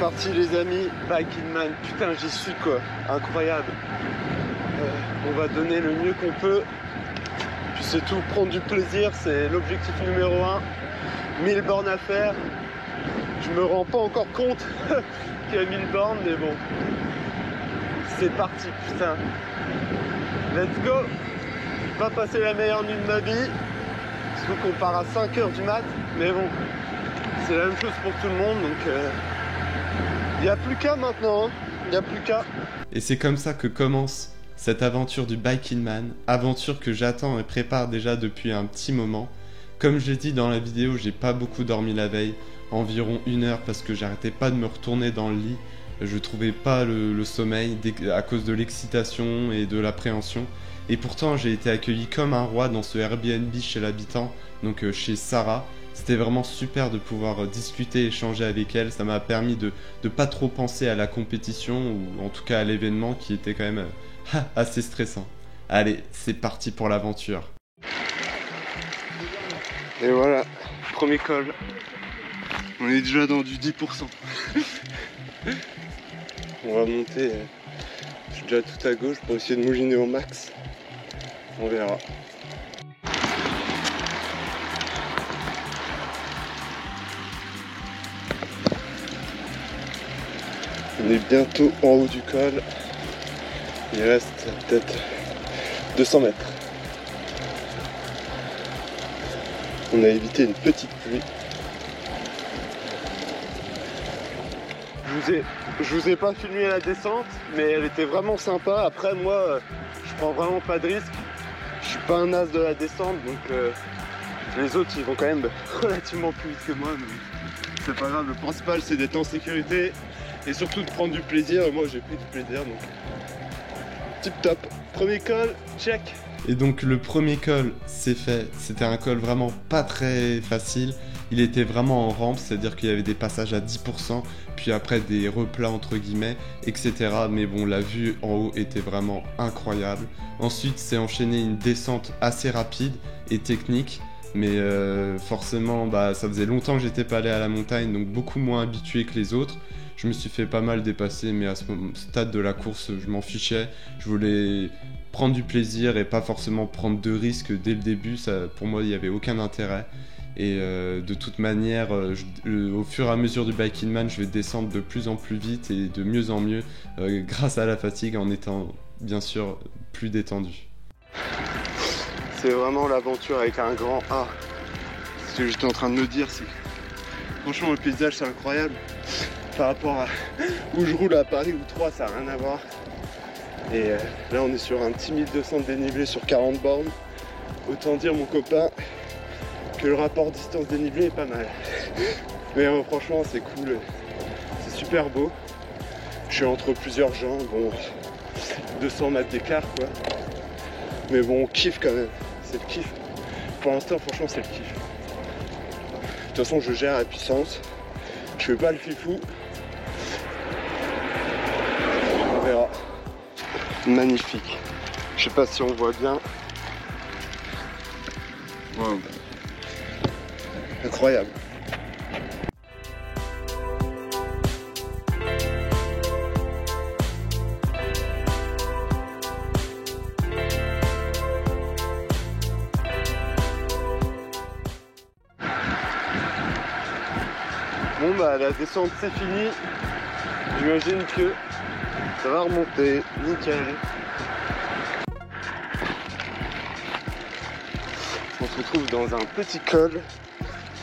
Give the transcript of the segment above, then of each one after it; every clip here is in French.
parti les amis, Bike in Man, putain j'y suis quoi, incroyable. On va donner le mieux qu'on peut, puis c'est tout, prendre du plaisir, c'est l'objectif numéro 1. 1000 bornes à faire, je me rends pas encore compte qu'il y a 1000 bornes, mais bon, c'est parti, putain. Let's go. Pas passer la meilleure nuit de ma vie, surtout qu'on part à 5h du mat, mais bon, c'est la même chose pour tout le monde, donc il n'y a plus qu'à maintenant, hein. Il n'y a plus qu'à. Et c'est comme ça que commence cette aventure du Bike in Man, aventure que j'attends et prépare déjà depuis un petit moment. Comme je l'ai dit dans la vidéo, j'ai pas beaucoup dormi la veille, environ 1 heure parce que j'arrêtais pas de me retourner dans le lit. Je trouvais pas le sommeil à cause de l'excitation et de l'appréhension. Et pourtant j'ai été accueilli comme un roi dans ce Airbnb chez l'habitant, donc chez Sarah. C'était vraiment super de pouvoir discuter, échanger avec elle. Ça m'a permis de pas trop penser à la compétition, ou en tout cas à l'événement qui était quand même assez stressant. Allez, c'est parti pour l'aventure. Et voilà, premier col. On est déjà dans du 10%. On va monter, je suis déjà tout à gauche pour essayer de mouliner au max. On verra. On est bientôt en haut du col. Il reste peut-être 200 mètres. On a évité une petite pluie. Je vous ai pas filmé la descente, mais elle était vraiment sympa. Après moi, je prends vraiment pas de risque. Je suis pas un as de la descente, donc les autres ils vont quand même relativement plus vite que moi. Mais c'est pas grave, le principal c'est d'être en sécurité et surtout de prendre du plaisir. Et moi j'ai pris du plaisir, donc tip top. Premier col, check. Et donc le premier col, c'est fait. C'était un col vraiment pas très facile. Il était vraiment en rampe, c'est-à-dire qu'il y avait des passages à 10%, puis après des replats entre guillemets, etc. Mais bon, la vue en haut était vraiment incroyable. Ensuite, c'est enchaîné une descente assez rapide et technique. Mais forcément, ça faisait longtemps que j'étais pas allé à la montagne, donc beaucoup moins habitué que les autres. Je me suis fait pas mal dépasser, mais à ce stade de la course, je m'en fichais. Je voulais prendre du plaisir et pas forcément prendre de risques dès le début. Ça, pour moi, il n'y avait aucun intérêt. Et de toute manière, au fur et à mesure du Bike in Man, je vais descendre de plus en plus vite et de mieux en mieux grâce à la fatigue, en étant bien sûr plus détendu. C'est vraiment l'aventure avec un grand A. Ce que j'étais en train de me dire, c'est que franchement le paysage c'est incroyable. Par rapport à où je roule à Paris ou 3, ça n'a rien à voir. Et là on est sur un petit 1200 de dénivelé sur 40 bornes. Autant dire mon copain que le rapport distance dénivelé est pas mal. Mais franchement c'est cool, c'est super beau. Je suis entre plusieurs gens, bon 200 mètres d'écart quoi. Mais bon on kiffe quand même, c'est le kiff. Pour l'instant franchement c'est le kiff. De toute façon je gère la puissance, je fais pas le fifou. On verra. Magnifique. Je sais pas si on voit bien. Wow. Incroyable. Bon la descente c'est fini. J'imagine que ça va remonter, nickel. On se retrouve dans un petit col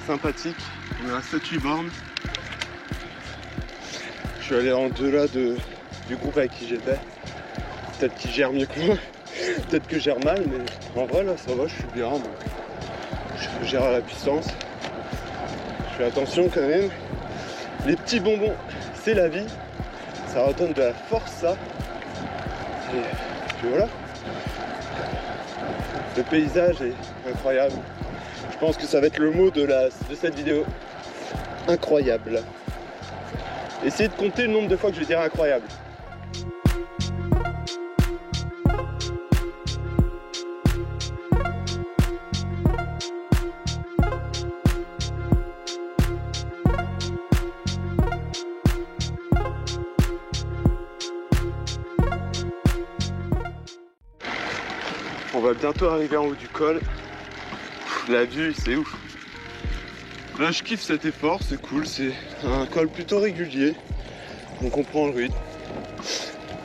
sympathique, on est à 7-8 bornes. Je suis allé en delà du groupe avec qui j'étais. Peut-être qu'ils gèrent mieux que moi, peut-être que je gère mal, mais en vrai là ça va, je suis bien. Donc je gère à la puissance. Je fais attention quand même. Les petits bonbons, c'est la vie. Ça redonne de la force ça. Et puis voilà. Le paysage est incroyable. Je pense que ça va être le mot de cette vidéo. Incroyable. Essayez de compter le nombre de fois que je vais dire incroyable. On va bientôt arriver en haut du col. La vue, c'est ouf. Là, je kiffe cet effort, c'est cool. C'est un col plutôt régulier. On comprend le rythme.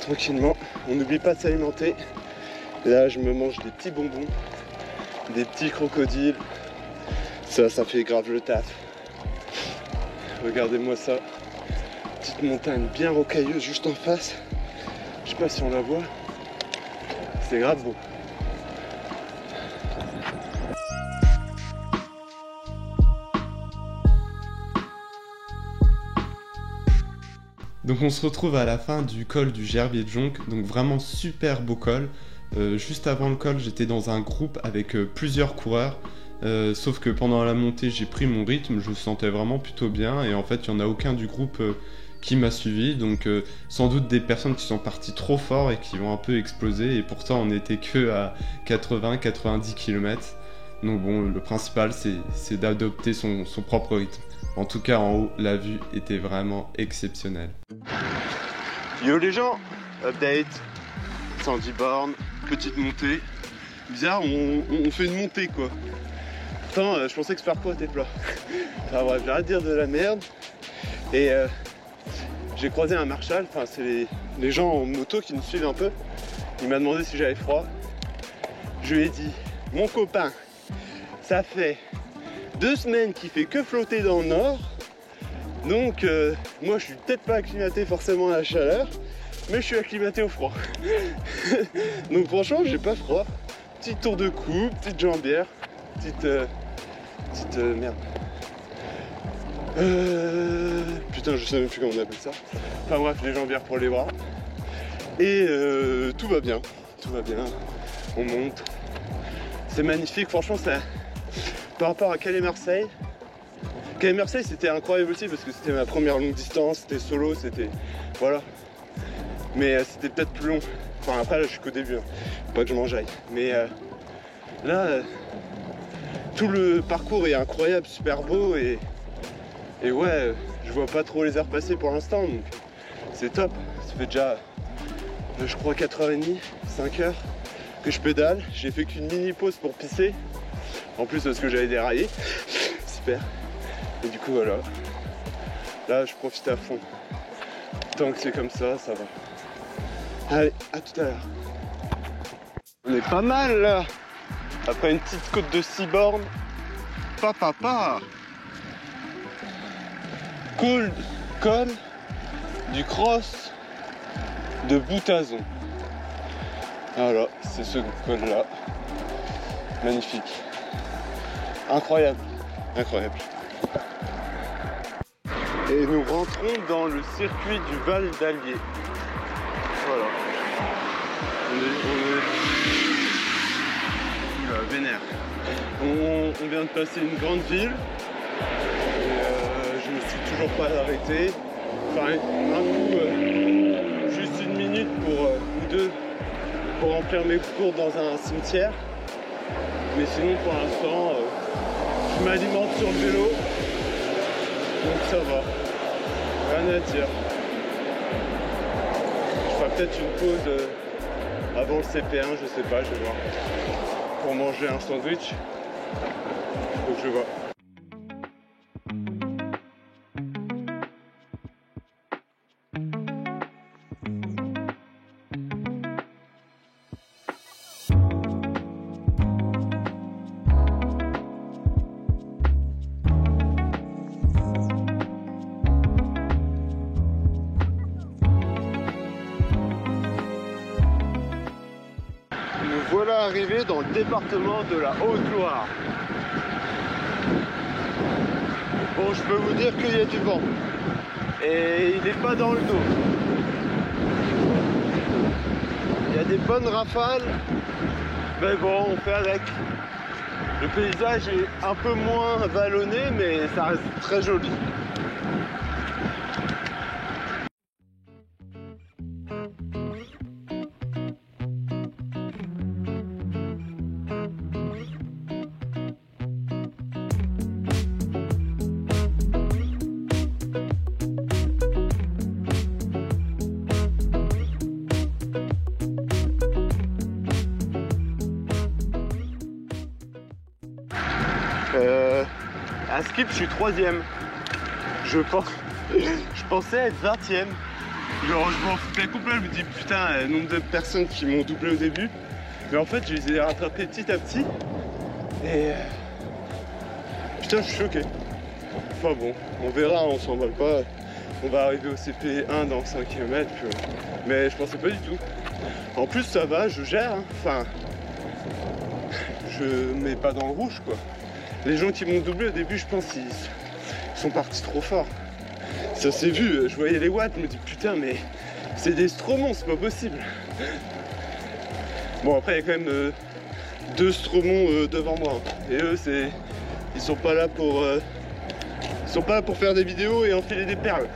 Tranquillement. On n'oublie pas de s'alimenter. Là, je me mange des petits bonbons, des petits crocodiles. Ça fait grave le taf. Regardez-moi ça. Petite montagne bien rocailleuse juste en face. Je sais pas si on la voit. C'est grave beau. Donc on se retrouve à la fin du col du Gerbier de Jonc, donc vraiment super beau col. Juste avant le col, j'étais dans un groupe avec plusieurs coureurs, sauf que pendant la montée, j'ai pris mon rythme, je me sentais vraiment plutôt bien, et en fait, il n'y en a aucun du groupe qui m'a suivi, donc sans doute des personnes qui sont parties trop fort et qui vont un peu exploser, et pourtant on n'était que à 80-90 km. Donc bon, le principal, c'est d'adopter son propre rythme. En tout cas, en haut, la vue était vraiment exceptionnelle. Yo les gens, update, 110 bornes, petite montée. Bizarre, on fait une montée quoi. Pourtant, je pensais que ce parcours était plat. Enfin bref, j'arrête de dire de la merde. Et j'ai croisé un Marshall, enfin c'est les gens en moto qui nous suivent un peu. Il m'a demandé si j'avais froid. Je lui ai dit, mon copain, ça fait 2 semaines qu'il fait que flotter dans le nord. Donc moi je suis peut-être pas acclimaté forcément à la chaleur, mais je suis acclimaté au froid. Donc franchement j'ai pas froid. Petit tour de cou, petite jambière, petite merde. Putain je sais même plus comment on appelle ça. Enfin bref, les jambières pour les bras. Et tout va bien. Tout va bien. On monte. C'est magnifique, franchement ça. Par rapport à Calais-Marseille, Calais-Marseille c'était incroyable aussi parce que c'était ma première longue distance, c'était solo, c'était... Voilà. Mais c'était peut-être plus long. Enfin après là je suis qu'au début, hein. Faut pas que je m'enjaille. Mais là, tout le parcours est incroyable, super beau et ouais, je vois pas trop les heures passer pour l'instant, donc c'est top. Ça fait déjà, je crois 4h30, 5h que je pédale. J'ai fait qu'une mini pause pour pisser. En plus parce que j'avais déraillé. Super. Et du coup voilà. Là je profite à fond. Tant que c'est comme ça, ça va. Allez, à tout à l'heure. On est pas mal là. Après une petite côte de 6 bornes. Papa. Col du cross de Boutazon. Voilà, c'est ce col là. Magnifique. Incroyable. Incroyable. Et nous rentrons dans le circuit du Val d'Allier. Voilà. On est vénère. On vient de passer une grande ville. Et je me suis toujours pas arrêté. Enfin, un coup, juste 1 minute ou 2 pour remplir mes cours dans un cimetière. Mais sinon, pour l'instant, je m'alimente sur le vélo. Donc ça va. Rien à dire. Je ferai peut-être une pause avant le CP1, je sais pas, je vais voir. Pour manger un sandwich. Donc je vois. Voilà arrivé dans le département de la Haute-Loire. Bon, je peux vous dire qu'il y a du vent. Et il n'est pas dans le dos. Il y a des bonnes rafales. Mais bon, on fait avec. Le paysage est un peu moins vallonné, mais ça reste très joli. À skip, je suis 3ème. Je pensais être 20ème. Genre, je m'en foutais complètement. Je me dis, putain, le nombre de personnes qui m'ont doublé au début. Mais en fait, je les ai rattrapés petit à petit. Et. Putain, je suis choqué. Enfin bon, on verra, on s'emballe pas. On va arriver au CP1 dans 5 km. Mais je pensais pas du tout. En plus, ça va, je gère. Hein. Enfin. Je mets pas dans le rouge, quoi. Les gens qui m'ont doublé au début, je pense qu'ils sont partis trop fort. Ça s'est vu, je voyais les watts, je me dis putain, mais c'est des stromons, c'est pas possible. Bon, après, il y a quand même 2 stromons devant moi. Et eux, ils sont pas là pour faire des vidéos et enfiler des perles.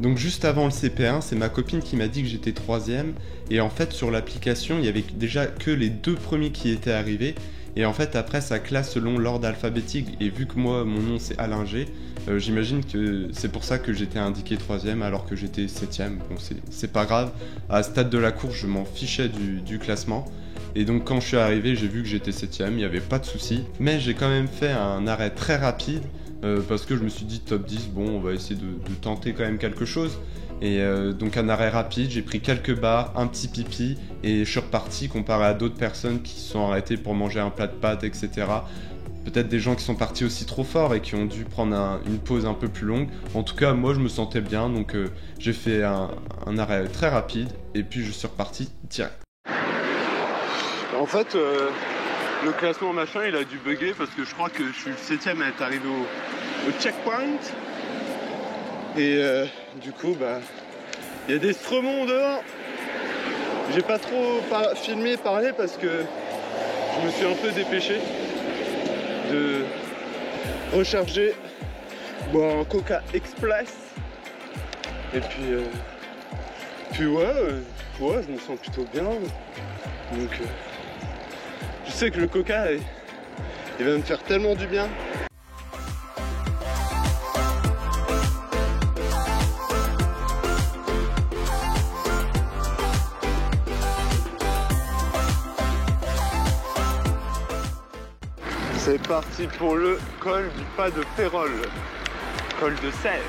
Donc juste avant le CP1, c'est ma copine qui m'a dit que j'étais 3ème. Et en fait, sur l'application, il y avait déjà que les 2 premiers qui étaient arrivés. Et en fait, après, ça classe selon l'ordre alphabétique. Et vu que moi, mon nom, c'est Alain G, j'imagine que c'est pour ça que j'étais indiqué 3ème alors que j'étais 7ème. Bon, c'est pas grave. À ce stade de la course, je m'en fichais du classement. Et donc, quand je suis arrivé, j'ai vu que j'étais 7ème. Il n'y avait pas de souci. Mais j'ai quand même fait un arrêt très rapide. Parce que je me suis dit top 10, bon on va essayer de tenter quand même quelque chose. Et donc un arrêt rapide, j'ai pris quelques barres, un petit pipi et je suis reparti comparé à d'autres personnes qui se sont arrêtées pour manger un plat de pâtes, etc. Peut-être des gens qui sont partis aussi trop fort et qui ont dû prendre une pause un peu plus longue. En tout cas moi je me sentais bien donc j'ai fait un arrêt très rapide et puis je suis reparti direct. En fait le classement machin il a dû bugger parce que je crois que je suis le 7ème à être arrivé au checkpoint. Et du coup bah il y a des stromons dehors. J'ai pas trop filmé parlé parce que je me suis un peu dépêché de recharger, boire un Coca Express. Et puis ouais, je me sens plutôt bien. Donc je sais que le Coca, il va me faire tellement du bien. C'est parti pour le col du pas de Pérol, col de Sèvres.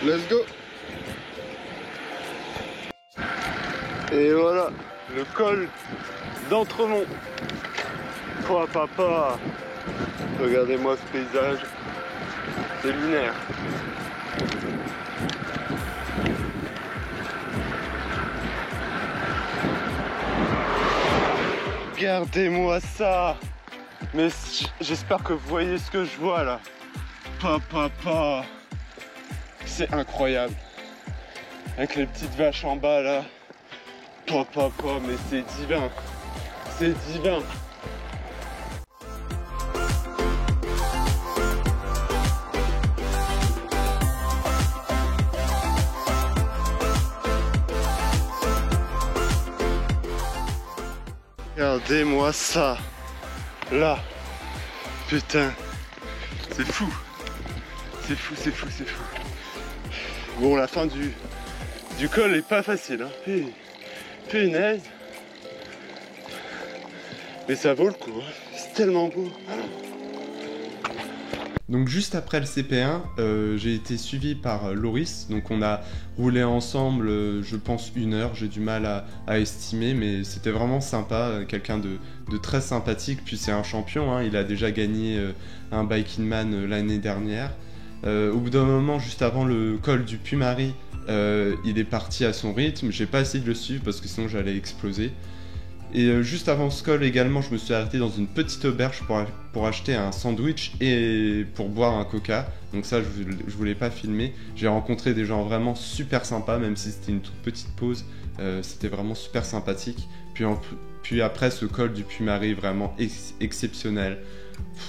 Let's go. Et voilà, le col d'Entremont. Papa, regardez-moi ce paysage, c'est lunaire. Regardez-moi ça. Mais j'espère que vous voyez ce que je vois là. Papa, c'est incroyable. Avec les petites vaches en bas là. Papa, mais c'est divin. C'est divin. Regardez-moi ça. Là. Putain. C'est fou. C'est fou. Bon, la fin du col est pas facile. Hein. Punaise. Mais ça vaut le coup. Hein. C'est tellement beau. Donc juste après le CP1, j'ai été suivi par Loris, donc on a roulé ensemble, je pense 1 heure, j'ai du mal à estimer, mais c'était vraiment sympa, quelqu'un de très sympathique, puis c'est un champion, hein, il a déjà gagné un Biking Man l'année dernière. Au bout d'un moment, juste avant le col du Puy-Marie, il est parti à son rythme, j'ai pas essayé de le suivre parce que sinon j'allais exploser. Et juste avant ce col également, je me suis arrêté dans une petite auberge pour acheter un sandwich et pour boire un coca. Donc ça, je voulais pas filmer. J'ai rencontré des gens vraiment super sympas, même si c'était une toute petite pause. C'était vraiment super sympathique. Puis après, ce col du Puy-Marie, vraiment exceptionnel.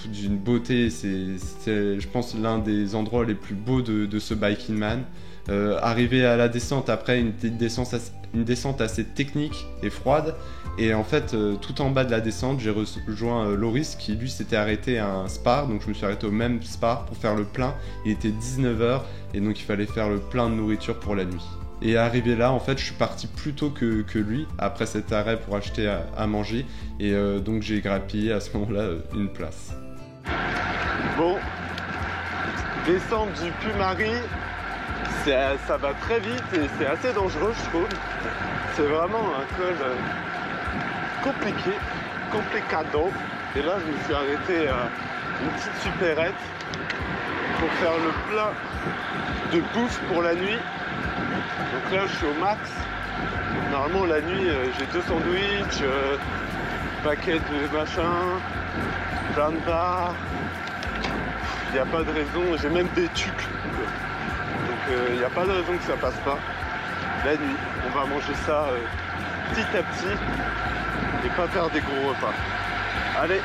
D'une beauté, c'est je pense, l'un des endroits les plus beaux de ce Biking Man. Arrivé à la descente, après une descente une descente assez technique et froide. Et en fait, tout en bas de la descente, j'ai rejoint Loris qui lui s'était arrêté à un spar. Donc je me suis arrêté au même spar pour faire le plein. Il était 19h et donc il fallait faire le plein de nourriture pour la nuit. Et arrivé là, en fait, je suis parti plus tôt que lui, après cet arrêt pour acheter à manger. Et donc j'ai grappillé à ce moment-là une place. Bon, descendre du Puy-Marie, ça va très vite et c'est assez dangereux, je trouve. C'est vraiment un col compliqué, complicado. Et là, je me suis arrêté à une petite supérette pour faire le plein de bouffe pour la nuit. Donc là je suis au max. Normalement la nuit j'ai 2 sandwichs, paquet de machin, plein de bars. Il n'y a pas de raison, j'ai même des tucs. Donc il n'y a pas de raison que ça passe pas. La nuit, on va manger ça petit à petit et pas faire des gros repas. Allez,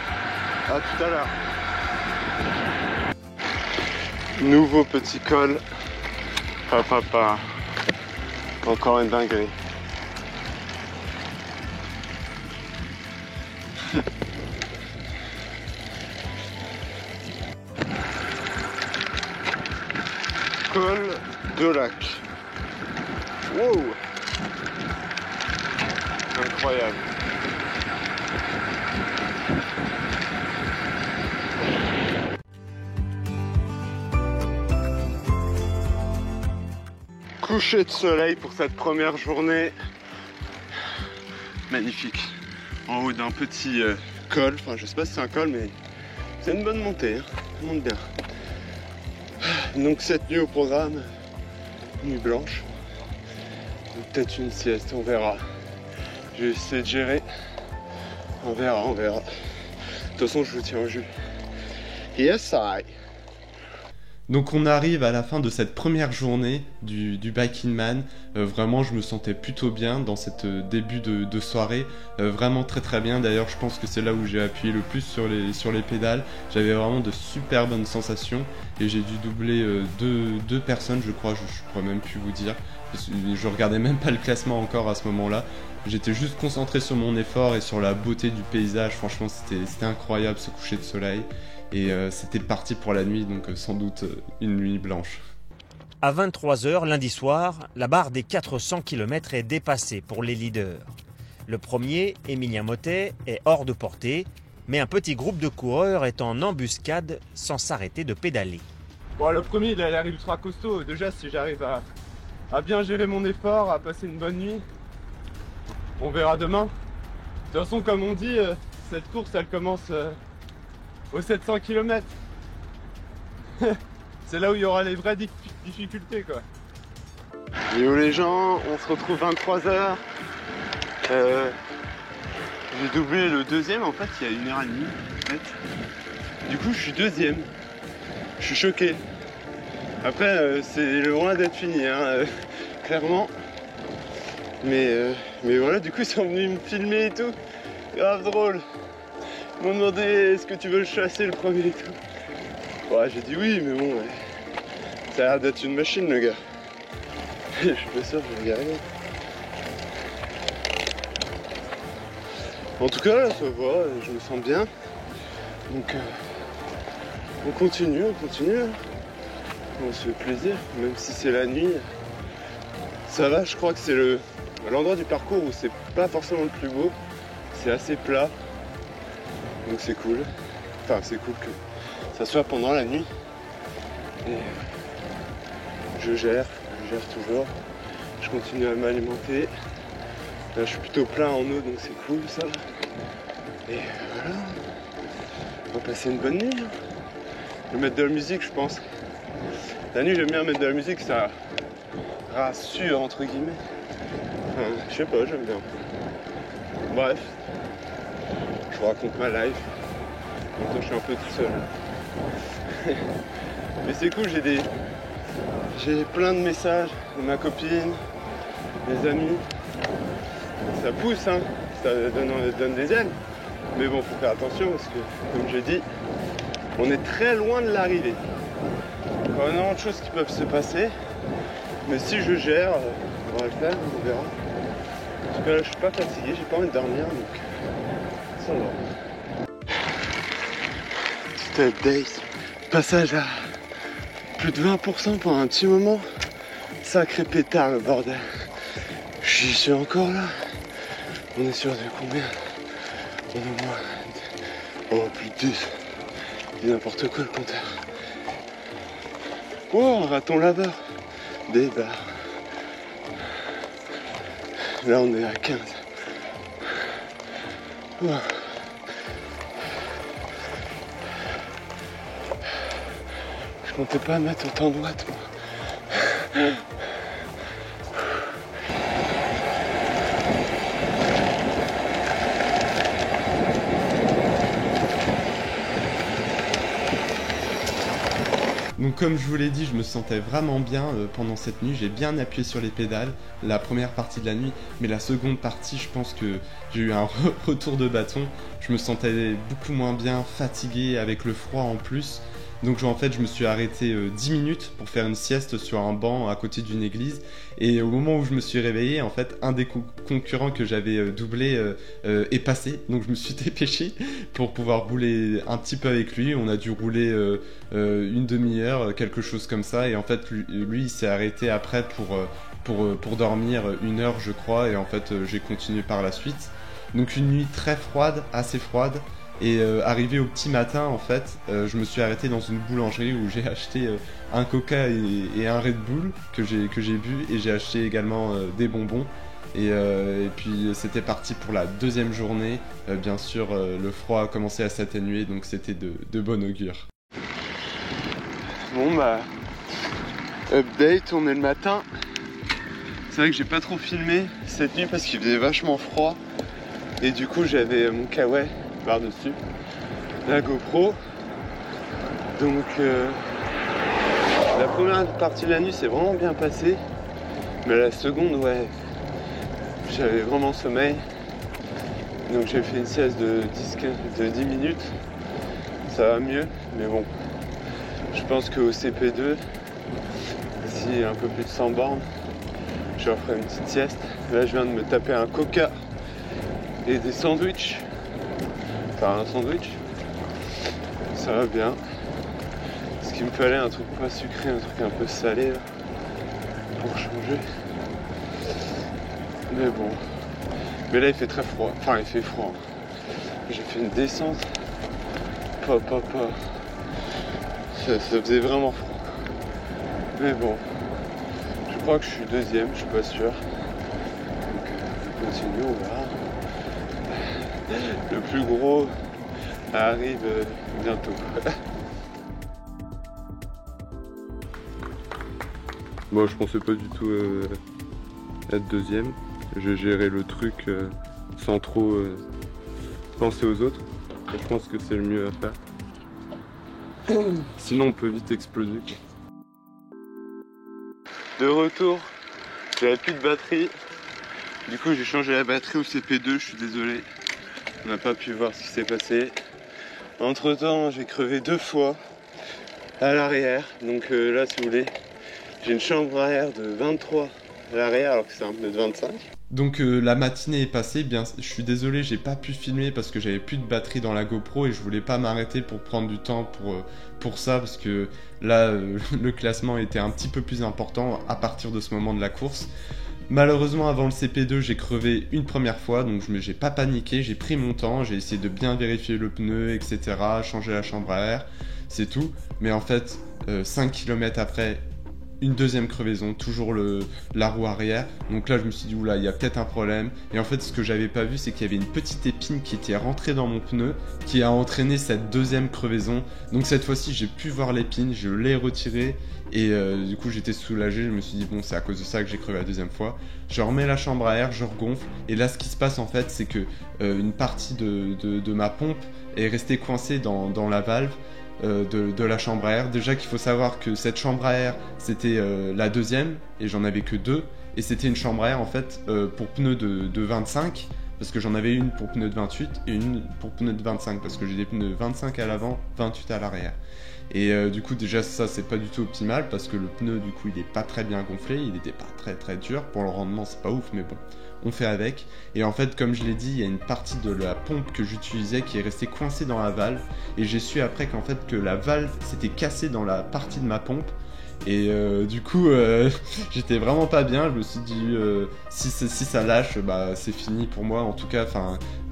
à tout à l'heure. Nouveau petit col. Papa. Encore une dinguerie. Col de lac. Wow. Incroyable. Coucher de soleil pour cette première journée. Magnifique. En haut d'un petit col. Enfin, je sais pas si c'est un col, mais c'est une bonne montée. Hein. Ça monte bien. Donc, cette nuit au programme, nuit blanche. Peut-être une sieste, on verra. Je vais essayer de gérer. On verra. De toute façon, je vous tiens au jus. Yes, I. Donc on arrive à la fin de cette première journée du Biking Man. Vraiment je me sentais plutôt bien dans cette début de soirée. Vraiment très bien. D'ailleurs je pense que c'est là où j'ai appuyé le plus sur les pédales. J'avais vraiment de super bonnes sensations. Et j'ai dû doubler deux personnes je crois. Je pourrais même plus vous dire. Je regardais même pas le classement encore à ce moment-là. J'étais juste concentré sur mon effort et sur la beauté du paysage. Franchement c'était incroyable ce coucher de soleil. Et c'était parti pour la nuit, donc sans doute une nuit blanche. À 23h lundi soir, la barre des 400 km est dépassée pour les leaders. Le premier, Émilien Mottet, est hors de portée, mais un petit groupe de coureurs est en embuscade sans s'arrêter de pédaler. Bon, le premier, il a l'air ultra costaud. Déjà, si j'arrive à bien gérer mon effort, à passer une bonne nuit, on verra demain. De toute façon, comme on dit, cette course, elle commence aux 700 km. C'est là où il y aura les vraies difficultés, quoi. Et où les gens, on se retrouve 23h. J'ai doublé le deuxième, en fait, il y a 1h30. En fait. Du coup, je suis deuxième. Je suis choqué. Après, c'est loin d'être fini, hein, clairement. Mais voilà, du coup, ils sont venus me filmer et tout. Grave drôle. Ils m'ont demandé est-ce que tu veux le chasser le premier et tout. Ouais, j'ai dit oui, mais bon, ouais. Ça a l'air d'être une machine, le gars. Je suis pas sûr que je vais y arriver. En tout cas, là, ça va, je me sens bien. Donc, on continue. On se fait plaisir, même si c'est la nuit. Ça va, je crois que c'est l'endroit du parcours où c'est pas forcément le plus beau. C'est assez plat. Donc c'est cool. Enfin, c'est cool que ça soit pendant la nuit. Et je gère toujours. Je continue à m'alimenter. Là, je suis plutôt plein en eau, donc c'est cool ça. Et voilà. On va passer une bonne nuit. Je vais mettre de la musique, je pense. La nuit, j'aime bien mettre de la musique, ça rassure, entre guillemets. Enfin, je sais pas, j'aime bien. Bref. Je vous raconte ma life. Maintenant, je suis un peu tout seul. Mais c'est cool, j'ai plein de messages de ma copine, des amis. Ça pousse, hein. Ça donne des ailes. Mais bon, faut faire attention parce que, comme j'ai dit, on est très loin de l'arrivée. Il y a énormément de choses qui peuvent se passer. Mais si je gère, on va le faire, on verra. tout cas là je suis pas fatigué, j'ai pas envie de dormir donc ça va. Petite update, passage à plus de 20% pendant un petit moment. Sacré pétard le bordel. J'y suis encore là. On est sûr de combien? On est au moins... Oh plus de 10. Dis n'importe quoi le compteur. Oh un raton laveur. Des barres. Là on est à 15. Oh. Je comptais pas mettre autant de watts moi. Donc comme je vous l'ai dit, je me sentais vraiment bien pendant cette nuit, j'ai bien appuyé sur les pédales, la première partie de la nuit, mais la seconde partie, je pense que j'ai eu un retour de bâton, je me sentais beaucoup moins bien, fatigué, avec le froid en plus. Donc en fait je me suis arrêté 10 minutes pour faire une sieste sur un banc à côté d'une église, et au moment où je me suis réveillé, en fait un des concurrents que j'avais doublé est passé, donc je me suis dépêché pour pouvoir rouler un petit peu avec lui. On a dû rouler une demi-heure, quelque chose comme ça, et en fait lui il s'est arrêté après pour dormir 1 heure je crois, et en fait j'ai continué par la suite. Donc une nuit très froide, assez froide. Et arrivé au petit matin, en fait, je me suis arrêté dans une boulangerie où j'ai acheté un Coca et un Red Bull que j'ai bu, et j'ai acheté également des bonbons. Et puis c'était parti pour la deuxième journée. Bien sûr, le froid a commencé à s'atténuer, donc c'était de bon augure. Bon bah, update, on est le matin. C'est vrai que j'ai pas trop filmé cette nuit parce qu'il faisait vachement froid. Et du coup j'avais mon kawaii par-dessus, la GoPro. Donc la première partie de la nuit s'est vraiment bien passée, mais la seconde, ouais, j'avais vraiment sommeil. Donc j'ai fait une sieste de 10 minutes, ça va mieux, mais bon, je pense qu'au CP2, d'ici un peu plus de 100 bornes, je referai une petite sieste. Là je viens de me taper un Coca et des sandwichs. Enfin un sandwich, ça va bien. Ce qu'il me fallait, un truc pas sucré, un truc un peu salé là, pour changer. Mais bon. Mais là il fait très froid, enfin il fait froid. J'ai fait une descente. Ça faisait vraiment froid. Mais bon. Je crois que je suis deuxième, je suis pas sûr. Donc je continue, on verra. Le plus gros arrive bientôt. Bon, je pensais pas du tout être deuxième. J'ai géré le truc sans trop penser aux autres. Et je pense que c'est le mieux à faire. Sinon on peut vite exploser. De retour, j'avais plus de batterie. Du coup j'ai changé la batterie au CP2, je suis désolé. On n'a pas pu voir ce qui s'est passé. Entre temps, j'ai crevé 2 fois à l'arrière. Donc là, si vous voulez, j'ai une chambre à air de 23 à l'arrière alors que c'est un pneu de 25. Donc la matinée est passée, bien, je suis désolé, j'ai pas pu filmer parce que j'avais plus de batterie dans la GoPro et je voulais pas m'arrêter pour prendre du temps pour ça, parce que là le classement était un petit peu plus important à partir de ce moment de la course. Malheureusement, avant le CP2, j'ai crevé une première fois, donc j'ai pas paniqué, j'ai pris mon temps, j'ai essayé de bien vérifier le pneu, etc., changer la chambre à air, c'est tout. Mais en fait, 5 km après, une deuxième crevaison, toujours la roue arrière. Donc là, je me suis dit, oula, il y a peut-être un problème. Et en fait, ce que j'avais pas vu, c'est qu'il y avait une petite épine qui était rentrée dans mon pneu, qui a entraîné cette deuxième crevaison. Donc cette fois-ci, j'ai pu voir l'épine, je l'ai retirée. Et du coup j'étais soulagé, je me suis dit bon c'est à cause de ça que j'ai crevé la deuxième fois. Je remets la chambre à air, je regonfle, et là ce qui se passe en fait c'est que une partie de ma pompe est restée coincée dans la valve de la chambre à air. Déjà qu'il faut savoir que cette chambre à air c'était la deuxième et j'en avais que 2, et c'était une chambre à air en fait pour pneus de 25, parce que j'en avais une pour pneus de 28 et une pour pneus de 25 parce que j'ai des pneus 25 à l'avant, 28 à l'arrière. Et du coup déjà ça c'est pas du tout optimal parce que le pneu du coup il est pas très bien gonflé, il était pas très dur, pour le rendement c'est pas ouf mais bon, on fait avec. Et en fait, comme je l'ai dit, il y a une partie de la pompe que j'utilisais qui est restée coincée dans la valve. Et j'ai su après qu'en fait que la valve s'était cassée dans la partie de ma pompe. Et du coup, j'étais vraiment pas bien. Je me suis dit, si ça lâche, bah c'est fini pour moi. En tout cas,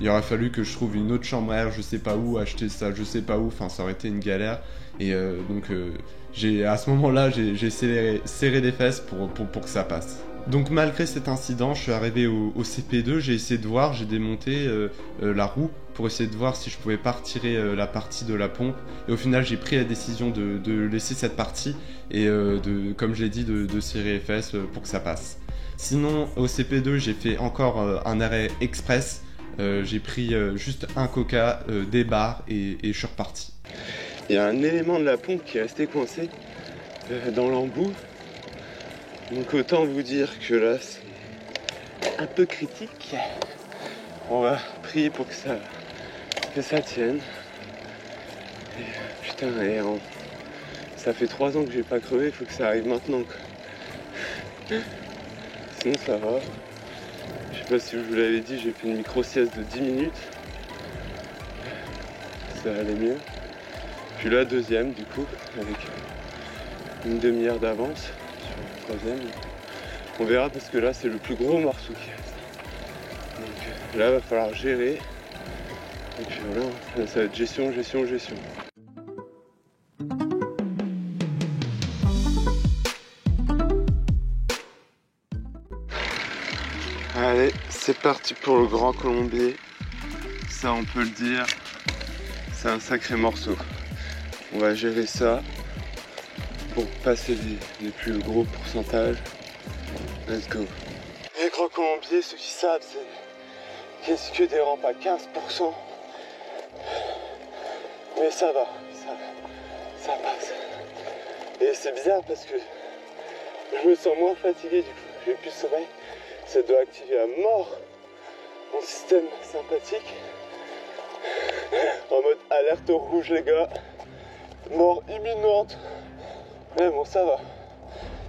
il aurait fallu que je trouve une autre chambre à air, je sais pas où, acheter ça, je sais pas où. Enfin, ça aurait été une galère. Et donc, à ce moment-là, j'ai serré les fesses pour que ça passe. Donc malgré cet incident, je suis arrivé au CP2, j'ai essayé de voir, j'ai démonté la roue pour essayer de voir si je pouvais pas retirer la partie de la pompe. Et au final, j'ai pris la décision de laisser cette partie et comme je l'ai dit, de serrer les fesses pour que ça passe. Sinon, au CP2, j'ai fait encore un arrêt express. J'ai pris juste un coca, des barres et je suis reparti. Il y a un élément de la pompe qui est resté coincé dans l'embout. Donc autant vous dire que là c'est un peu critique. On va prier pour que ça tienne. Et, putain, ça fait 3 ans que j'ai pas crevé, il faut que ça arrive maintenant quoi. Sinon ça va. Je sais pas si je vous l'avais dit, j'ai fait une micro-sieste de 10 minutes. Ça allait mieux. Puis là deuxième du coup, avec une demi-heure d'avance. Troisième. On verra parce que là c'est le plus gros morceau qui reste. Donc là il va falloir gérer. Et puis voilà, ça va être gestion. Allez, c'est parti pour le Grand Colombier. Ça on peut le dire, c'est un sacré morceau. On va gérer ça. Pour passer les plus gros pourcentages. Let's go. Les Grands Colombiers, ceux qui savent, c'est qu'est-ce que des rampes à 15%. Mais ça va, ça passe. Et c'est bizarre parce que je me sens moins fatigué du coup. J'ai plus de sommeil. Ça doit activer à mort mon système sympathique. En mode alerte rouge les gars. Mort imminente. Mais bon, ça va.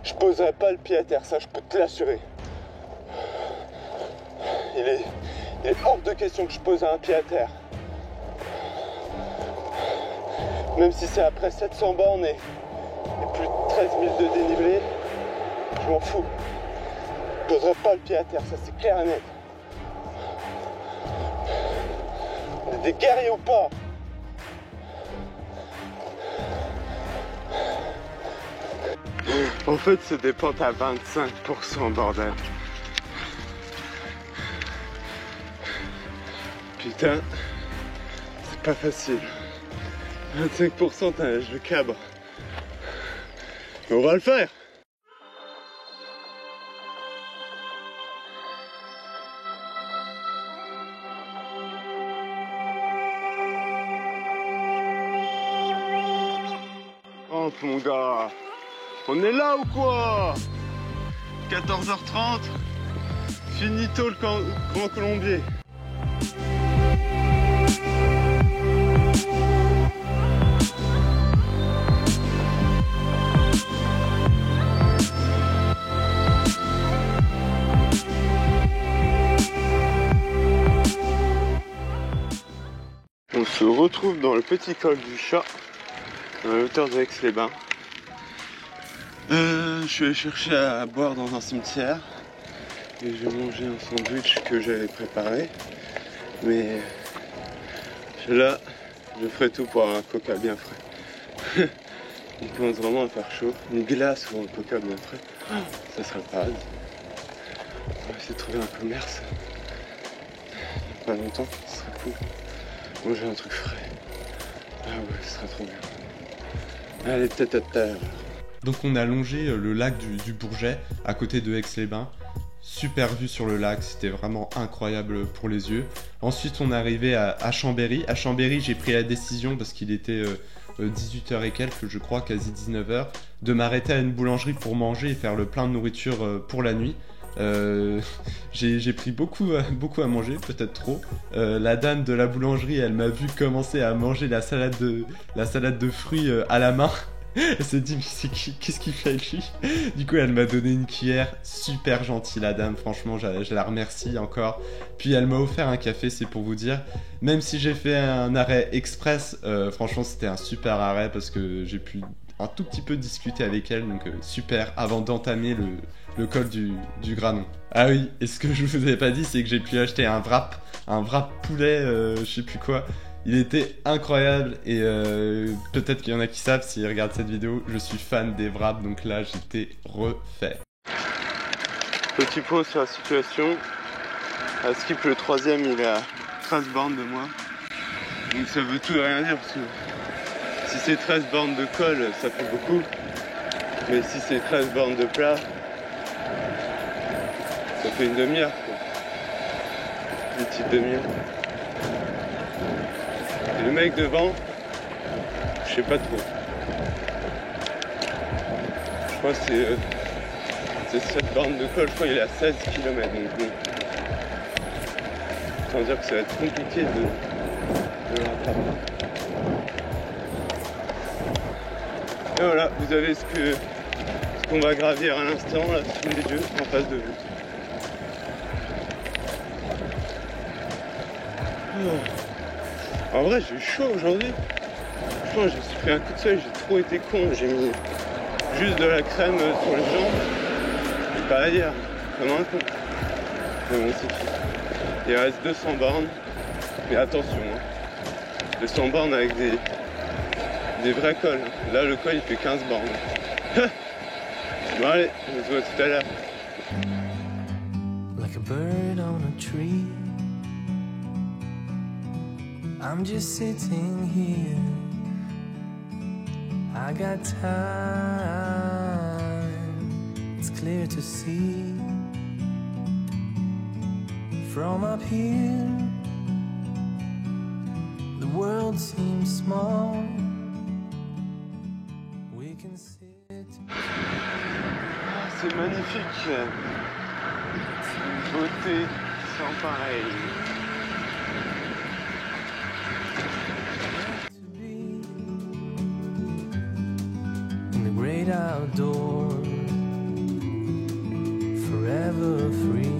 Je poserai pas le pied à terre, ça je peux te l'assurer. Il est hors de question que je pose un pied à terre. Même si c'est après 700 bornes et plus de 13 000 de dénivelé, je m'en fous. Je poserai pas le pied à terre, ça c'est clair et net. On est des guerriers ou pas? En fait, c'est des pentes à 25%, bordel. Putain, c'est pas facile. 25%, t'as je le cabre. Mais on va le faire. Oh mon gars. On est là ou quoi? 14h30, finito le Grand Colombier. On se retrouve dans le petit col du Chat, à la hauteur de Aix-les-Bains. Je suis allé chercher à boire dans un cimetière et j'ai mangé un sandwich que j'avais préparé, mais là je ferai tout pour avoir un coca bien frais. Il commence vraiment à faire chaud, une glace ou un coca bien frais, ça serait le paradis. On va essayer de trouver un commerce dans pas longtemps, ce serait cool. Manger un truc frais, ah ouais, ce serait trop bien. Allez, peut-être à tout à l'heure. Donc on a longé le lac du Bourget, à côté de Aix-les-Bains. Super vue sur le lac, c'était vraiment incroyable pour les yeux. Ensuite on est arrivé à Chambéry. À Chambéry j'ai pris la décision, parce qu'il était 18h et quelques, je crois, quasi 19h, de m'arrêter à une boulangerie pour manger et faire le plein de nourriture pour la nuit. J'ai pris beaucoup à manger, peut-être trop. La dame de la boulangerie, elle m'a vu commencer à manger la salade de fruits à la main. Elle s'est dit, mais qu'est-ce qu'il fait lui? Du coup, elle m'a donné une cuillère, super gentille la dame, franchement, je la remercie encore. Puis elle m'a offert un café, c'est pour vous dire. Même si j'ai fait un arrêt express, franchement, c'était un super arrêt parce que j'ai pu un tout petit peu discuter avec elle, donc super, avant d'entamer le col du Granon. Ah oui, et ce que je vous avais pas dit, c'est que j'ai pu acheter un wrap poulet, je sais plus quoi. Il était incroyable et peut-être qu'il y en a qui savent s'ils regardent cette vidéo, je suis fan des wraps, donc là j'étais refait. Petit point sur la situation. À Skip, le troisième, il est à 13 bornes de moi. Donc ça veut tout et rien dire parce que si c'est 13 bornes de col, ça fait beaucoup. Mais si c'est 13 bornes de plat, ça fait une demi-heure. Une petite demi-heure. Et le mec devant, je sais pas trop. Je crois que c'est 7 bornes de col, je crois qu'il est à 16 km. Donc bon. Autant dire que ça va être compliqué de le rattraper. Et voilà, vous avez ce qu'on va gravir à l'instant, là, sous les yeux, en face de vous. En vrai, j'ai eu chaud aujourd'hui. Franchement, je me suis pris un coup de soleil, j'ai trop été con. J'ai mis juste de la crème sur les jambes. Et pas à dire, comme un con. Mais bon, c'est tout. Il reste 200 bornes. Mais attention, hein. 200 bornes avec des vrais cols. Là, le col, il fait 15 bornes. Bon, allez, on se voit tout à l'heure. Like a bird on a tree, I'm just sitting here. I got time, it's clear to see. From up here, the world seems small. We can sit. C'est magnifique. Une beauté sans pareil. Great outdoors, forever free.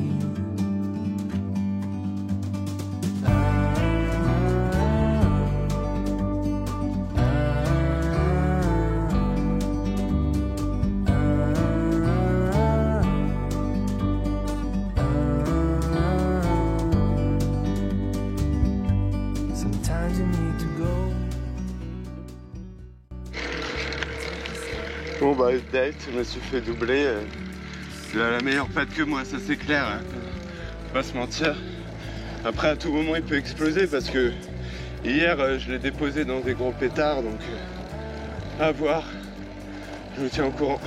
Sometimes you need to go. Bon bah update, je me suis fait doubler. Il a la meilleure patte que moi, ça c'est clair. Hein. Faut pas se mentir. Après à tout moment il peut exploser parce que hier je l'ai déposé dans des gros pétards, donc à voir. Je vous tiens au courant.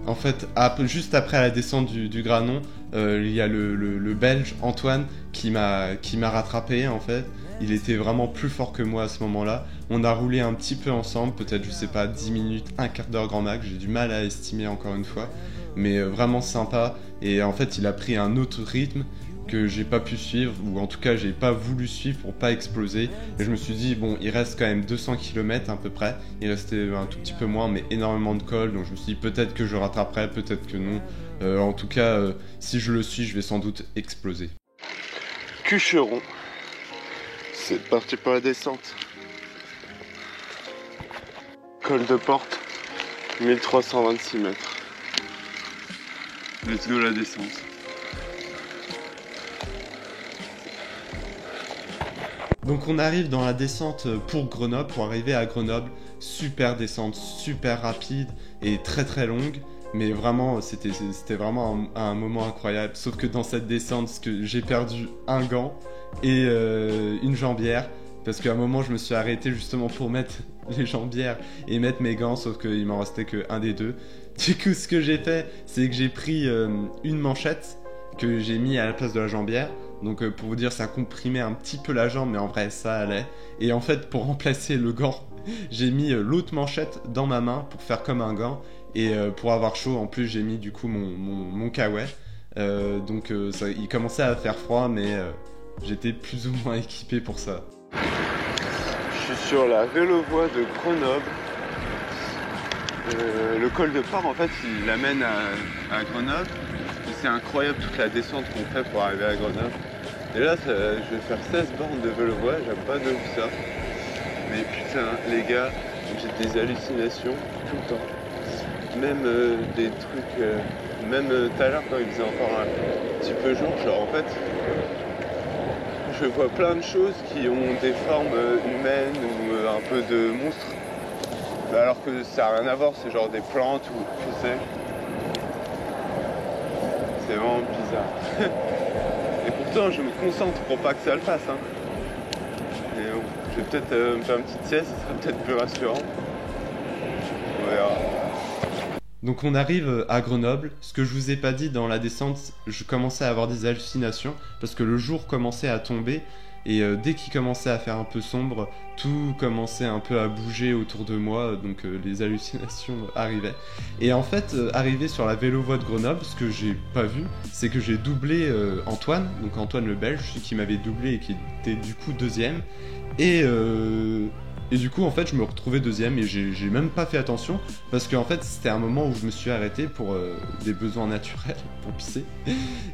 En fait, juste après la descente du Granon, il y a le Belge Antoine qui m'a rattrapé en fait. Il était vraiment plus fort que moi à ce moment-là. On a roulé un petit peu ensemble, peut-être, je sais pas, 10 minutes, un quart d'heure grand max. J'ai du mal à estimer encore une fois. Mais vraiment sympa. Et en fait, il a pris un autre rythme que j'ai pas pu suivre, ou en tout cas, j'ai pas voulu suivre pour pas exploser. Et je me suis dit, bon, il reste quand même 200 km à peu près. Il restait un tout petit peu moins, mais énormément de col. Donc je me suis dit, peut-être que je rattraperai, peut-être que non. En tout cas, si je le suis, je vais sans doute exploser. Cucheron. C'est parti pour la descente. Col de porte, 1326 mètres. Let's go la descente. Donc on arrive dans la descente pour Grenoble, pour arriver à Grenoble. Super descente, super rapide et très très longue. Mais vraiment, c'était vraiment un moment incroyable. Sauf que dans cette descente, j'ai perdu un gant et une jambière. Parce qu'à un moment, je me suis arrêté justement pour mettre les jambières et mettre mes gants. Sauf qu'il m'en restait qu'un des deux. Du coup, ce que j'ai fait, c'est que j'ai pris une manchette que j'ai mis à la place de la jambière. Donc pour vous dire, ça comprimait un petit peu la jambe, mais en vrai, ça allait. Et en fait, pour remplacer le gant, j'ai mis l'autre manchette dans ma main pour faire comme un gant. Et pour avoir chaud, en plus, j'ai mis du coup mon kawaii. Donc il commençait à faire froid, mais j'étais plus ou moins équipé pour ça. Je suis sur la vélo-voie de Grenoble. Le col de Port, en fait, il amène à Grenoble. Et c'est incroyable toute la descente qu'on fait pour arriver à Grenoble. Et là, je vais faire 16 bornes de vélo-voie, j'aime pas de ouf ça. Mais putain, les gars, j'ai des hallucinations tout le temps. Même des trucs, même tout à l'heure quand il faisait encore un petit peu jour, genre en fait, je vois plein de choses qui ont des formes humaines ou un peu de monstres. Alors que ça n'a rien à voir, c'est genre des plantes ou je sais. C'est vraiment bizarre. Et pourtant, je me concentre pour pas que ça le fasse. Hein. Et bon, je vais peut-être me faire une petite sieste, ça sera peut-être plus rassurant. On verra. Donc on arrive à Grenoble. Ce que je vous ai pas dit dans la descente, je commençais à avoir des hallucinations parce que le jour commençait à tomber et dès qu'il commençait à faire un peu sombre, tout commençait un peu à bouger autour de moi, donc les hallucinations arrivaient. Et en fait, arrivé sur la vélo-voie de Grenoble, ce que j'ai pas vu, c'est que j'ai doublé Antoine, donc Antoine le Belge, celui qui m'avait doublé et qui était du coup deuxième. Et du coup, en fait, je me retrouvais deuxième et j'ai même pas fait attention parce qu'en fait, c'était un moment où je me suis arrêté pour des besoins naturels, pour pisser.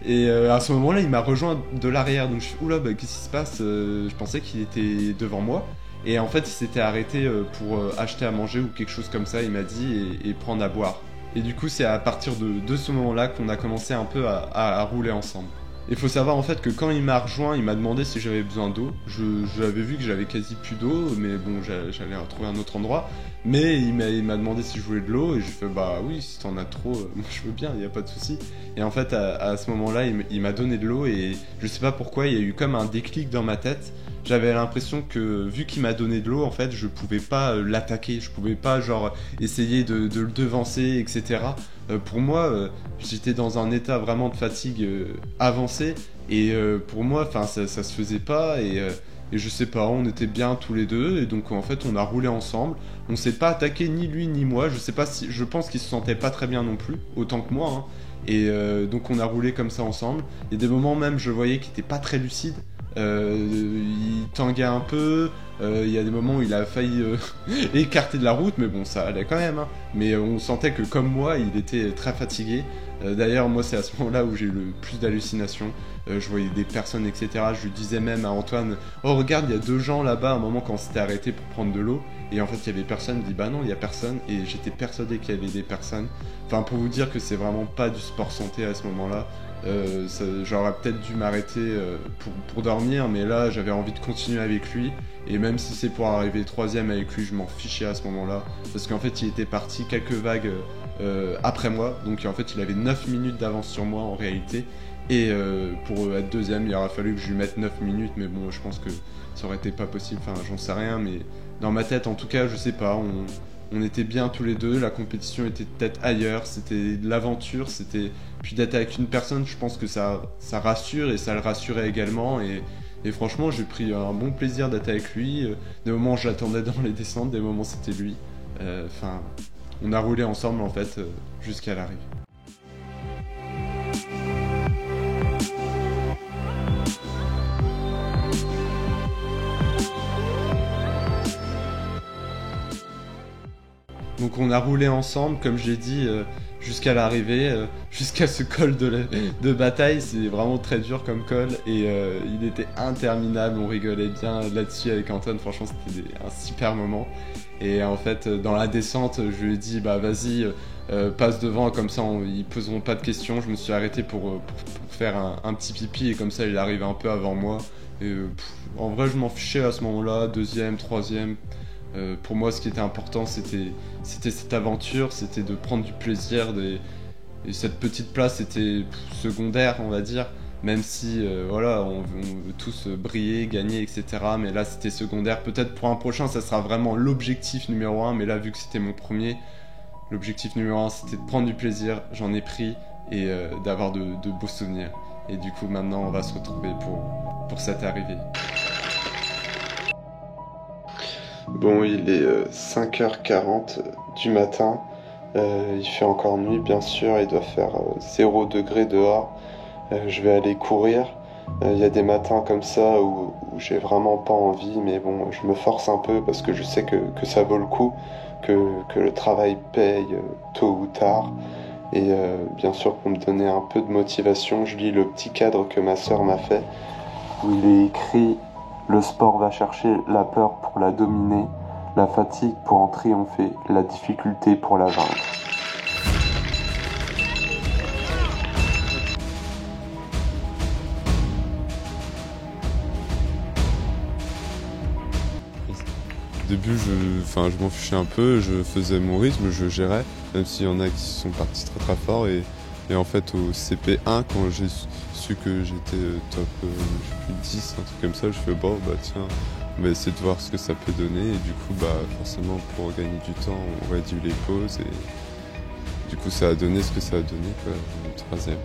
Et à ce moment-là, il m'a rejoint de l'arrière. Donc je suis oula, bah, qu'est-ce qui se passe Je pensais qu'il était devant moi. Et en fait, il s'était arrêté pour acheter à manger ou quelque chose comme ça, il m'a dit, et prendre à boire. Et du coup, c'est à partir de ce moment-là qu'on a commencé un peu à rouler ensemble. Il faut savoir en fait que quand il m'a rejoint, il m'a demandé si j'avais besoin d'eau. Je l'avais vu que j'avais quasi plus d'eau, mais bon, j'allais retrouver un autre endroit. Mais il m'a demandé si je voulais de l'eau, et j'ai fait bah oui, si t'en as trop, moi je veux bien, il n'y a pas de souci. Et en fait, à ce moment-là, il m'a donné de l'eau, et je sais pas pourquoi, il y a eu comme un déclic dans ma tête. J'avais l'impression que vu qu'il m'a donné de l'eau, en fait, je pouvais pas l'attaquer, je pouvais pas genre essayer de le devancer, etc. Pour moi, j'étais dans un état vraiment de fatigue avancé, et pour moi, enfin, ça se faisait pas, et je sais pas, on était bien tous les deux, et donc en fait, on a roulé ensemble. On s'est pas attaqué ni lui ni moi. Je sais pas si, je pense qu'il se sentait pas très bien non plus, autant que moi. Hein. Et donc on a roulé comme ça ensemble. Il y a des moments même, je voyais qu'il était pas très lucide. Il tanguait un peu, il y a des moments où il a failli écarter de la route, mais bon, ça allait quand même. Hein. Mais on sentait que comme moi, il était très fatigué. D'ailleurs, moi, c'est à ce moment-là où j'ai eu le plus d'hallucinations. Je voyais des personnes, etc. Je lui disais même à Antoine, oh regarde, il y a 2 gens là-bas, à un moment quand on s'était arrêté pour prendre de l'eau. Et en fait, il y avait personne. Il dit, bah non, il y a personne. Et j'étais persuadé qu'il y avait des personnes. Enfin, pour vous dire que c'est vraiment pas du sport santé à ce moment-là. J'aurais peut-être dû m'arrêter pour dormir, mais là j'avais envie de continuer avec lui, et même si c'est pour arriver 3ème avec lui, je m'en fichais à ce moment-là, parce qu'en fait il était parti quelques vagues après moi, donc en fait il avait 9 minutes d'avance sur moi en réalité, et pour être 2ème il aurait fallu que je lui mette 9 minutes, mais bon je pense que ça aurait été pas possible, enfin j'en sais rien, mais dans ma tête en tout cas je sais pas, on était bien tous les deux, la compétition était peut-être ailleurs, c'était de l'aventure, c'était... Puis d'être avec une personne, je pense que ça rassure, et ça le rassurait également, et franchement j'ai pris un bon plaisir d'être avec lui, des moments j'attendais dans les descentes, des moments c'était lui, enfin on a roulé ensemble en fait jusqu'à l'arrivée. Donc on a roulé ensemble, comme j'ai dit, jusqu'à l'arrivée, jusqu'à ce col de bataille. C'est vraiment très dur comme col, et il était interminable, on rigolait bien là-dessus avec Antoine, franchement c'était un super moment. Et en fait dans la descente, je lui ai dit bah vas-y, passe devant, comme ça ils poseront pas de questions. Je me suis arrêté pour faire un petit pipi, et comme ça il arrive un peu avant moi. Et en vrai je m'en fichais à ce moment-là, 2ème, 3ème. Pour moi, ce qui était important, c'était cette aventure, c'était de prendre du plaisir, et cette petite place était secondaire, on va dire, même si voilà, on veut tous briller, gagner, etc. Mais là, c'était secondaire. Peut-être pour un prochain, ça sera vraiment l'objectif numéro 1, mais là, vu que c'était mon premier, l'objectif numéro 1, c'était de prendre du plaisir, j'en ai pris, et d'avoir de beaux souvenirs. Et du coup, maintenant, on va se retrouver pour cette arrivée. Bon, il est 5h40 du matin, il fait encore nuit bien sûr, il doit faire 0 degré dehors, je vais aller courir, Il y a des matins comme ça où j'ai vraiment pas envie, mais bon, je me force un peu parce que je sais que ça vaut le coup, que le travail paye tôt ou tard. Et bien sûr, pour me donner un peu de motivation, je lis le petit cadre que ma sœur m'a fait, où il est écrit « Le sport va chercher la peur pour la dominer, la fatigue pour en triompher, la difficulté pour la vaincre. » Au début, je m'en fichais un peu, je faisais mon rythme, je gérais, même s'il y en a qui sont partis très très fort. Et en fait, au CP1, quand j'ai su que j'étais top 10, un truc comme ça, je fais bon, bah tiens, on va essayer de voir ce que ça peut donner. Et du coup, bah forcément, pour gagner du temps, on réduit les pauses. Et du coup, ça a donné ce que ça a donné, quoi, le troisième.